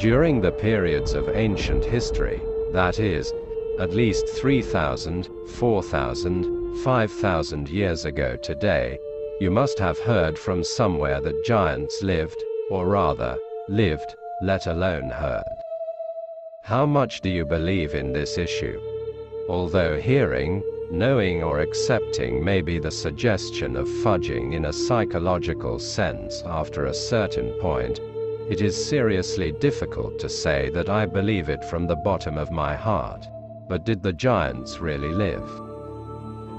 During the periods of ancient history, that is, at least 3,000, 4,000, 5,000 years ago today, you must have heard from somewhere that giants lived, or rather, lived, let alone heard. How much do you believe in this issue? Although hearing, knowing or accepting may be the suggestion of fudging in a psychological sense after a certain point, it is seriously difficult to say that I believe it from the bottom of my heart. But did the giants really live?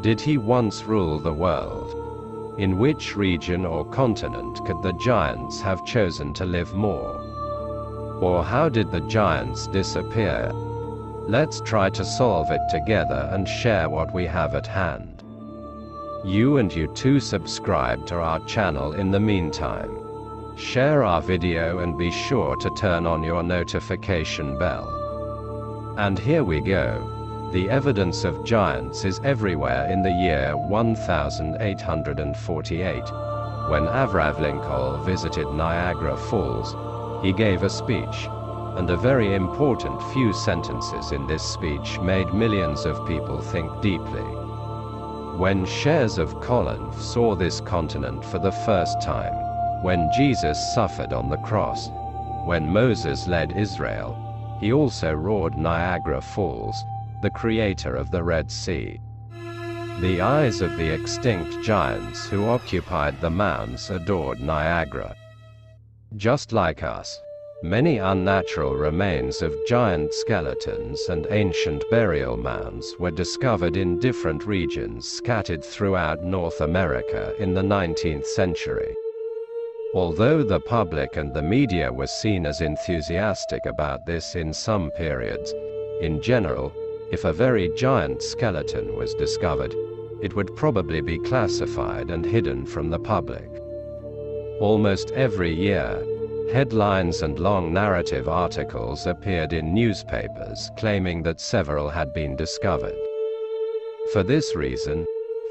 Did he once rule the world? In which region or continent could the giants have chosen to live more? Or how did the giants disappear? Let's try to solve it together and share what we have at hand. You and you too subscribe to our channel in the meantime. Share our video and be sure to turn on your notification bell. And here we go. The evidence of giants is everywhere. In the year 1848, when Avraham Lincoln visited Niagara Falls, he gave a speech, and a very important few sentences in this speech made millions of people think deeply. When shares of Corinth saw this continent for the first time, when Jesus suffered on the cross, when Moses led Israel, he also roared Niagara Falls, the creator of the Red Sea. The eyes of the extinct giants who occupied the mounds adored Niagara. Just like us, many unnatural remains of giant skeletons and ancient burial mounds were discovered in different regions scattered throughout North America in the 19th century. Although the public and the media were seen as enthusiastic about this in some periods, in general, if a very giant skeleton was discovered, it would probably be classified and hidden from the public. Almost every year, headlines and long narrative articles appeared in newspapers claiming that several had been discovered. For this reason,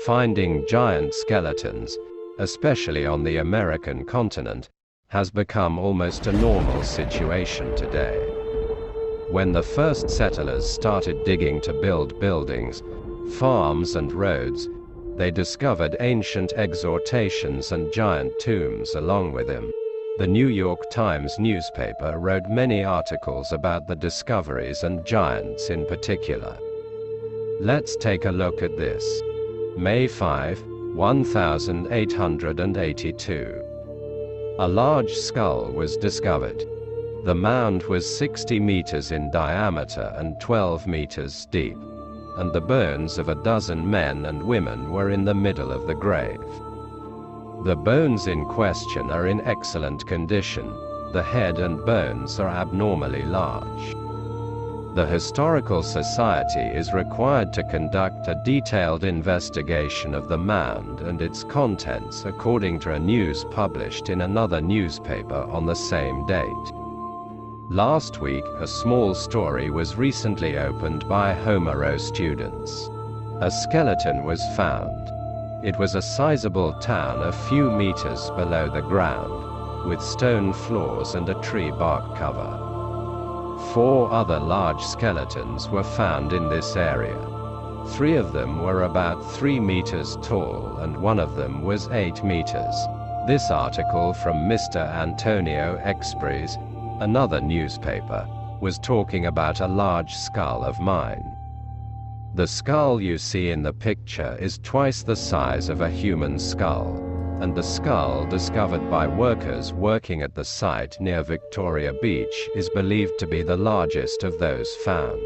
finding giant skeletons, especially on the American continent, has become almost a normal situation today. When the first settlers started digging to build buildings, farms and roads, they discovered ancient exhortations and giant tombs along with them. The New York Times newspaper wrote many articles about the discoveries and giants in particular. Let's take a look at this. May 5, 1882. A large skull was discovered. The mound was 60 meters in diameter and 12 meters deep, and the bones of a dozen men and women were in the middle of the grave. The bones in question are in excellent condition. The head and bones are abnormally large. The Historical Society is required to conduct a detailed investigation of the mound and its contents according to a news published in another newspaper on the same date. Last week, a small story was recently opened by Homero students. A skeleton was found. It was a sizable town a few meters below the ground, with stone floors and a tree bark cover. 4 other large skeletons were found in this area. 3 of them were about 3 meters tall and 1 of them was 8 meters. This article from Mr. Antonio Expres, another newspaper, was talking about a large skull of mine. The skull you see in the picture is twice the size of a human skull, and the skull discovered by workers working at the site near Victoria Beach is believed to be the largest of those found.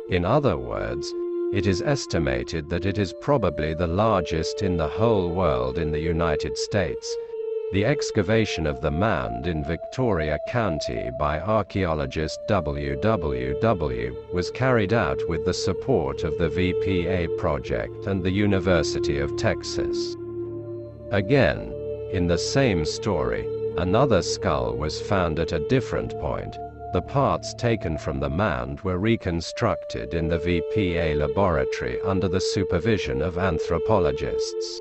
In other words, it is estimated that it is probably the largest in the whole world in the United States. The excavation of the mound in Victoria County by archaeologist W.W.W. was carried out with the support of the VPA project and the University of Texas. Again, in the same story, another skull was found at a different point. The parts taken from the mound were reconstructed in the VPA laboratory under the supervision of anthropologists.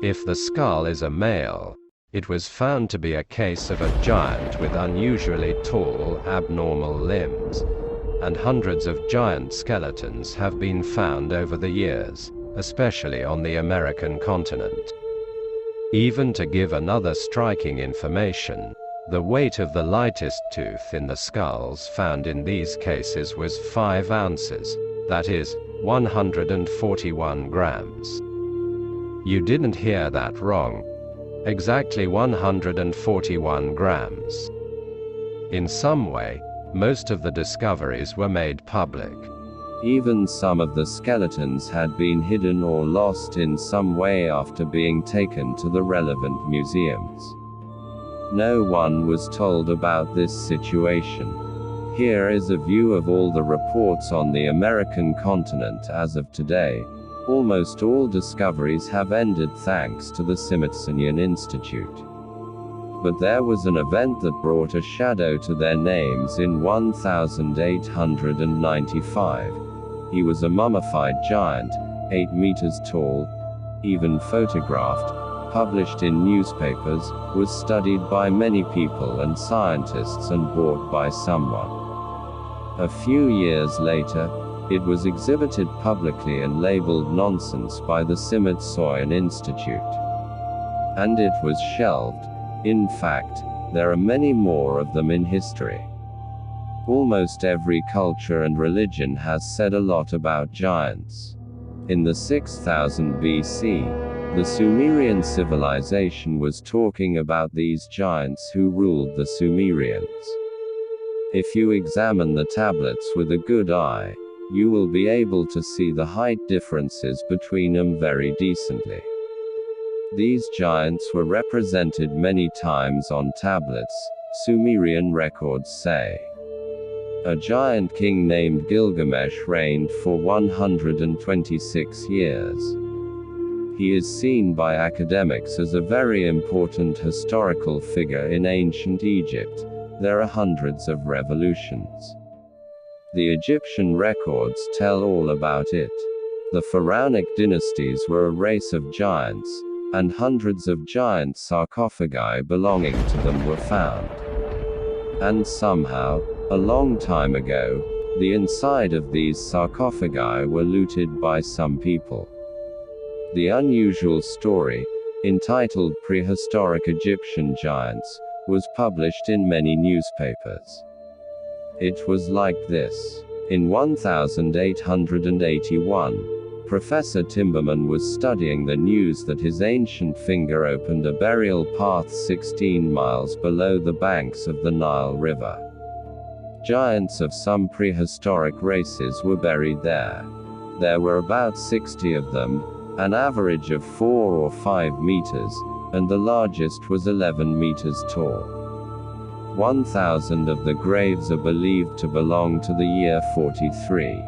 If the skull is a male, It was found to be a case of a giant with unusually tall, abnormal limbs, and hundreds of giant skeletons have been found over the years, especially on the American continent. Even to give another striking information, the weight of the lightest tooth in the skulls found in these cases was 5 ounces, that is, 141 grams. You didn't hear that wrong. Exactly 141 grams. In some way, most of the discoveries were made public. Even some of the skeletons had been hidden or lost in some way after being taken to the relevant museums. No one was told about this situation. Here is a view of all the reports on the American continent as of today. Almost all discoveries have ended thanks to the Smithsonian Institute. But there was an event that brought a shadow to their names in 1895. He was a mummified giant, 8 meters tall, even photographed, published in newspapers, was studied by many people and scientists and bought by someone. A few years later, it was exhibited publicly and labeled nonsense by the Smithsonian Institute. And it was shelved. In fact, there are many more of them in history. Almost every culture and religion has said a lot about giants. In the 6000 BC, the Sumerian civilization was talking about these giants who ruled the Sumerians. If you examine the tablets with a good eye, you will be able to see the height differences between them very decently. These giants were represented many times on tablets, Sumerian records say. A giant king named Gilgamesh reigned for 126 years. He is seen by academics as a very important historical figure in ancient Egypt. There are hundreds of revolutions. The Egyptian records tell all about it. The pharaonic dynasties were a race of giants, and hundreds of giant sarcophagi belonging to them were found. And somehow, a long time ago, the inside of these sarcophagi were looted by some people. The unusual story, entitled Prehistoric Egyptian Giants, was published in many newspapers. It was like this. In 1881, Professor Timberman was studying the news that his ancient finger opened a burial path 16 miles below the banks of the Nile River. Giants of some prehistoric races were buried there. There were about 60 of them, an average of 4 or 5 meters, and the largest was 11 meters tall. 1,000 of the graves are believed to belong to the year 43.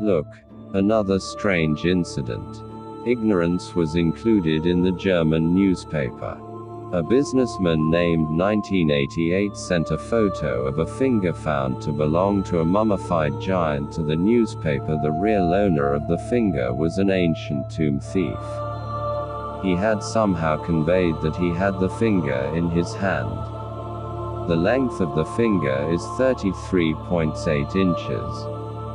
Look, another strange incident. Ignorance was included in the German newspaper. A businessman named 1988 sent a photo of a finger found to belong to a mummified giant to the newspaper. The real owner of the finger was an ancient tomb thief. He had somehow conveyed that he had the finger in his hand. The length of the finger is 33.8 inches.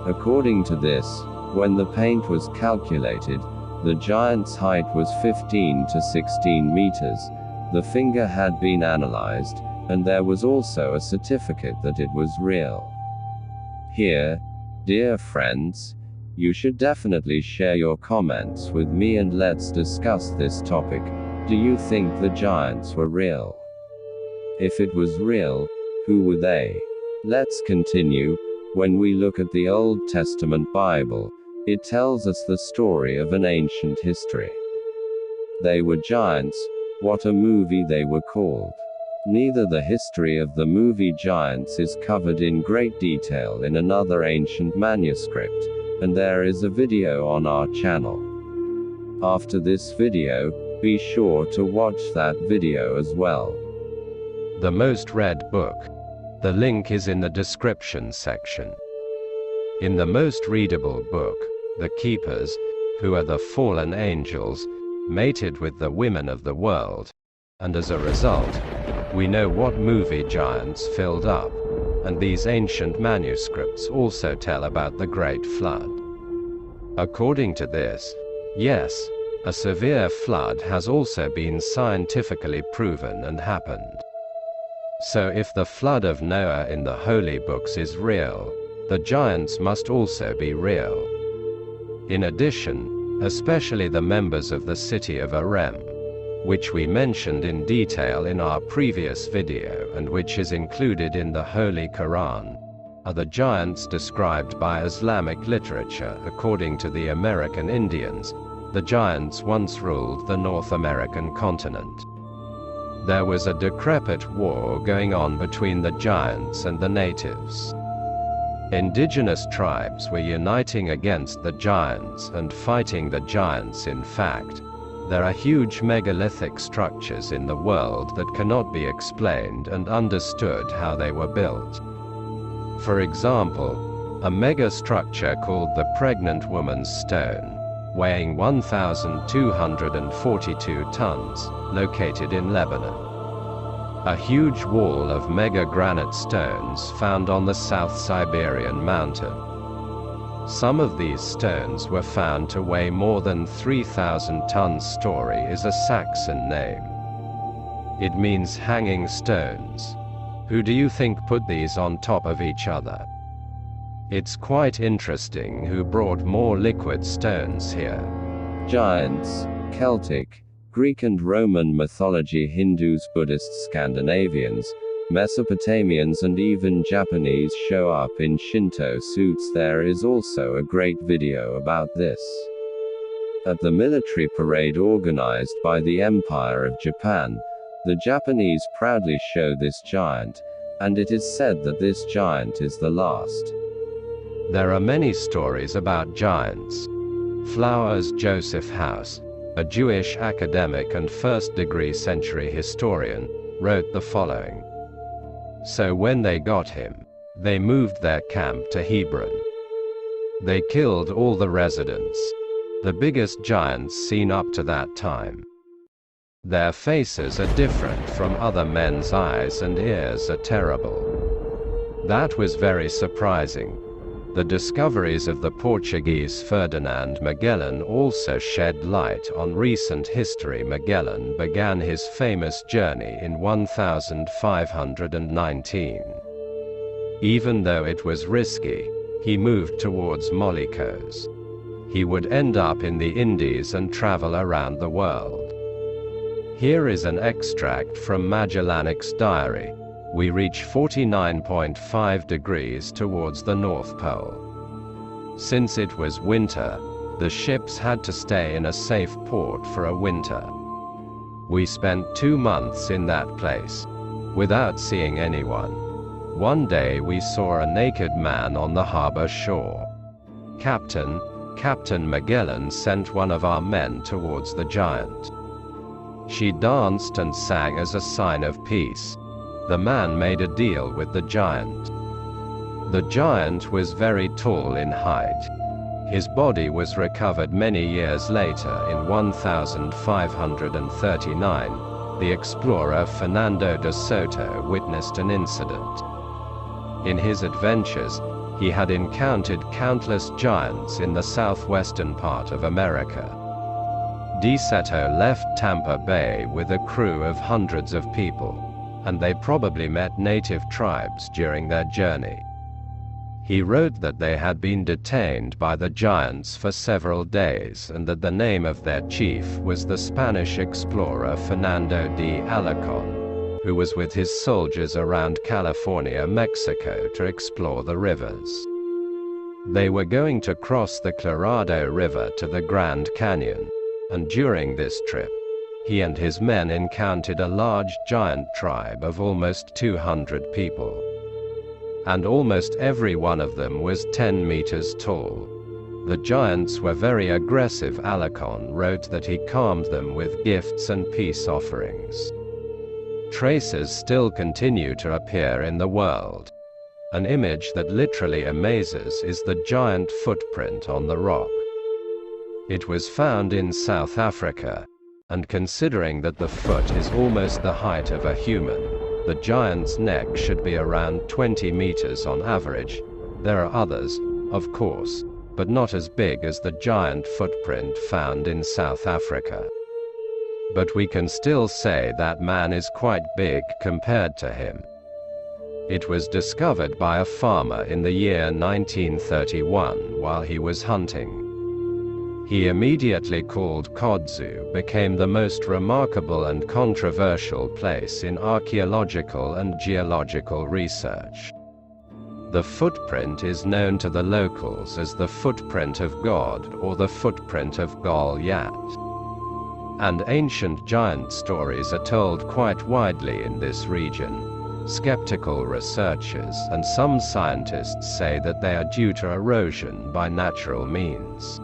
According to this, when the paint was calculated, the giant's height was 15 to 16 meters. The finger had been analyzed, and there was also a certificate that it was real. Here, dear friends, you should definitely share your comments with me and let's discuss this topic. Do you think the giants were real? If it was real, who were they? Let's continue. When we look at the Old Testament Bible, it tells us the story of an ancient history. They were giants. What a movie they were called. Neither the history of the movie Giants is covered in great detail in another ancient manuscript, and there is a video on our channel. After this video, be sure to watch that video as well. The most read book. The link is in the description section. In the most readable book, the keepers, who are the fallen angels, mated with the women of the world, and as a result, we know what movie giants filled up, and these ancient manuscripts also tell about the Great Flood. According to this, yes, a severe flood has also been scientifically proven and happened. So if the flood of Noah in the holy books is real, the giants must also be real. In addition, especially the members of the city of Arem, which we mentioned in detail in our previous video and which is included in the Holy Quran, are the giants described by Islamic literature. According to the American Indians, the giants once ruled the North American continent. There was a decrepit war going on between the giants and the natives. Indigenous tribes were uniting against the giants and fighting the giants. In fact, there are huge megalithic structures in the world that cannot be explained and understood how they were built. For example, a mega structure called the Pregnant Woman's Stone, weighing 1,242 tons, located in Lebanon. A huge wall of mega granite stones found on the South Siberian mountain. Some of these stones were found to weigh more than 3,000 tons. Story is a Saxon name. It means hanging stones. Who do you think put these on top of each other? It's quite interesting who brought more liquid stones here. Giants, Celtic, Greek and Roman mythology, Hindus, Buddhists, Scandinavians, Mesopotamians and even Japanese show up in Shinto suits. There is also a great video about this. At the military parade organized by the Empire of Japan, the Japanese proudly show this giant, and it is said that this giant is the last. There are many stories about giants. Flowers Joseph House, a Jewish academic and first-degree century historian, wrote the following. So when they got him, they moved their camp to Hebron. They killed all the residents, the biggest giants seen up to that time. Their faces are different from other men's. Eyes and ears are terrible. That was very surprising. The discoveries of the Portuguese Ferdinand Magellan also shed light on recent history. Magellan began his famous journey in 1519. Even though it was risky, he moved towards Moluccos. He would end up in the Indies and travel around the world. Here is an extract from Magellanic's diary. We reach 49.5 degrees towards the North Pole. Since it was winter, the ships had to stay in a safe port for a winter. We spent 2 months in that place, without seeing anyone. One day we saw a naked man on the harbor shore. Captain Magellan sent one of our men towards the giant. She danced and sang as a sign of peace. The man made a deal with the giant. The giant was very tall in height. His body was recovered many years later. In 1539, the explorer Fernando de Soto witnessed an incident. In his adventures, he had encountered countless giants in the southwestern part of America. De Soto left Tampa Bay with a crew of hundreds of people, and they probably met native tribes during their journey. He wrote that they had been detained by the giants for several days and that the name of their chief was the Spanish explorer Fernando de Alarcon, who was with his soldiers around California, Mexico to explore the rivers. They were going to cross the Colorado River to the Grand Canyon, and during this trip, he and his men encountered a large giant tribe of almost 200 people. And almost every one of them was 10 meters tall. The giants were very aggressive. Alarcon wrote that he calmed them with gifts and peace offerings. Traces still continue to appear in the world. An image that literally amazes is the giant footprint on the rock. It was found in South Africa, And considering that the foot is almost the height of a human, the giant's neck should be around 20 meters on average. There are others, of course, but not as big as the giant footprint found in South Africa. But we can still say that man is quite big compared to him. It was discovered by a farmer in the year 1931 while he was hunting. He immediately called Kodzu became the most remarkable and controversial place in archaeological and geological research. The footprint is known to the locals as the footprint of God or the footprint of Goliath. And ancient giant stories are told quite widely in this region. Skeptical researchers and some scientists say that they are due to erosion by natural means.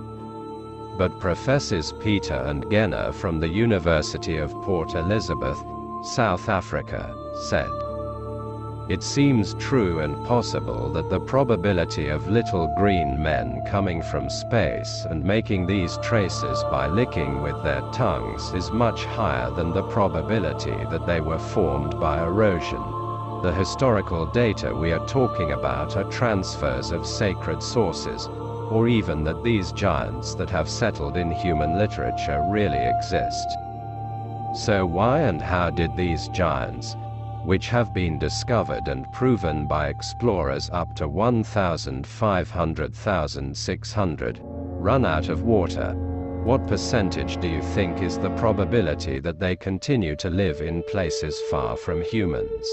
But Professors Peter and Genner from the University of Port Elizabeth, South Africa, said, "It seems true and possible that the probability of little green men coming from space and making these traces by licking with their tongues is much higher than the probability that they were formed by erosion. The historical data we are talking about are transfers of sacred sources, or even that these giants that have settled in human literature really exist. So why and how did these giants, which have been discovered and proven by explorers up to 1,500,600, run out of water? What percentage do you think is the probability that they continue to live in places far from humans?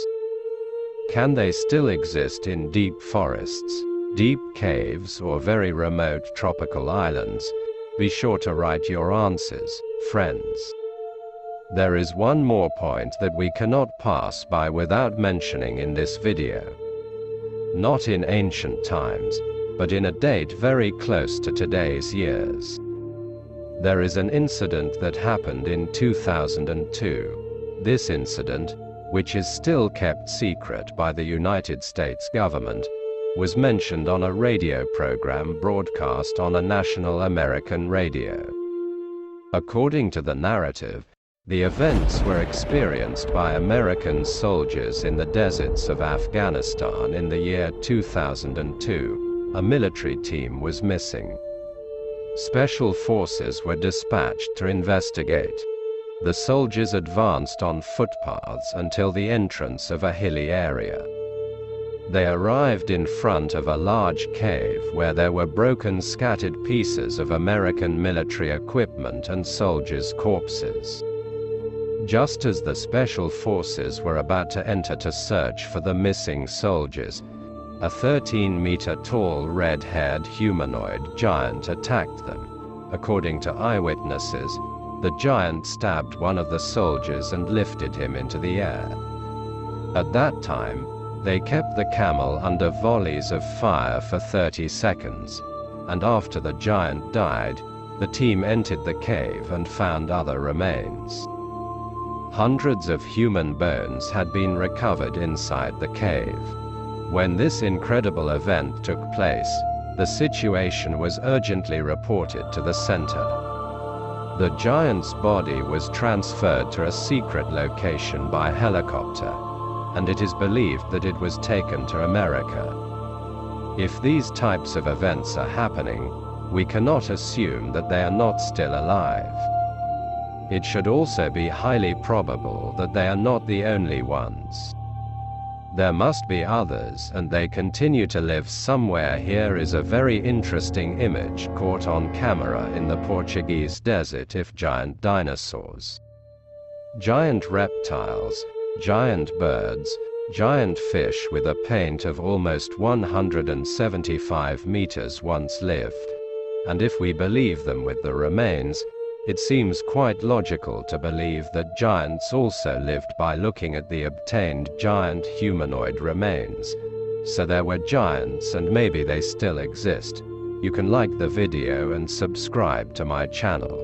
Can they still exist in deep forests, deep caves, or very remote tropical islands? Be sure to write your answers, friends. There is one more point that we cannot pass by without mentioning in this video. Not in ancient times, but in a date very close to today's years. There is an incident that happened in 2002. This incident, which is still kept secret by the United States government, was mentioned on a radio program broadcast on a national American radio. According to the narrative, the events were experienced by American soldiers in the deserts of Afghanistan in the year 2002. A military team was missing. Special forces were dispatched to investigate. The soldiers advanced on footpaths until the entrance of a hilly area. They arrived in front of a large cave where there were broken, scattered pieces of American military equipment and soldiers' corpses. Just as the special forces were about to enter to search for the missing soldiers, a 13-meter-tall red-haired humanoid giant attacked them. According to eyewitnesses, the giant stabbed one of the soldiers and lifted him into the air. At that time, they kept the camel under volleys of fire for 30 seconds, and after the giant died, the team entered the cave and found other remains. Hundreds of human bones had been recovered inside the cave. When this incredible event took place, the situation was urgently reported to the center. The giant's body was transferred to a secret location by helicopter, and it is believed that it was taken to America. If these types of events are happening, we cannot assume that they are not still alive. It should also be highly probable that they are not the only ones. There must be others, and they continue to live somewhere. Here is a very interesting image caught on camera in the Portuguese desert of giant dinosaurs. Giant reptiles, giant birds, giant fish with a paint of almost 175 meters once lived. And if we believe them with the remains, it seems quite logical to believe that giants also lived by looking at the obtained giant humanoid remains. So there were giants, and maybe they still exist. You can like the video and subscribe to my channel.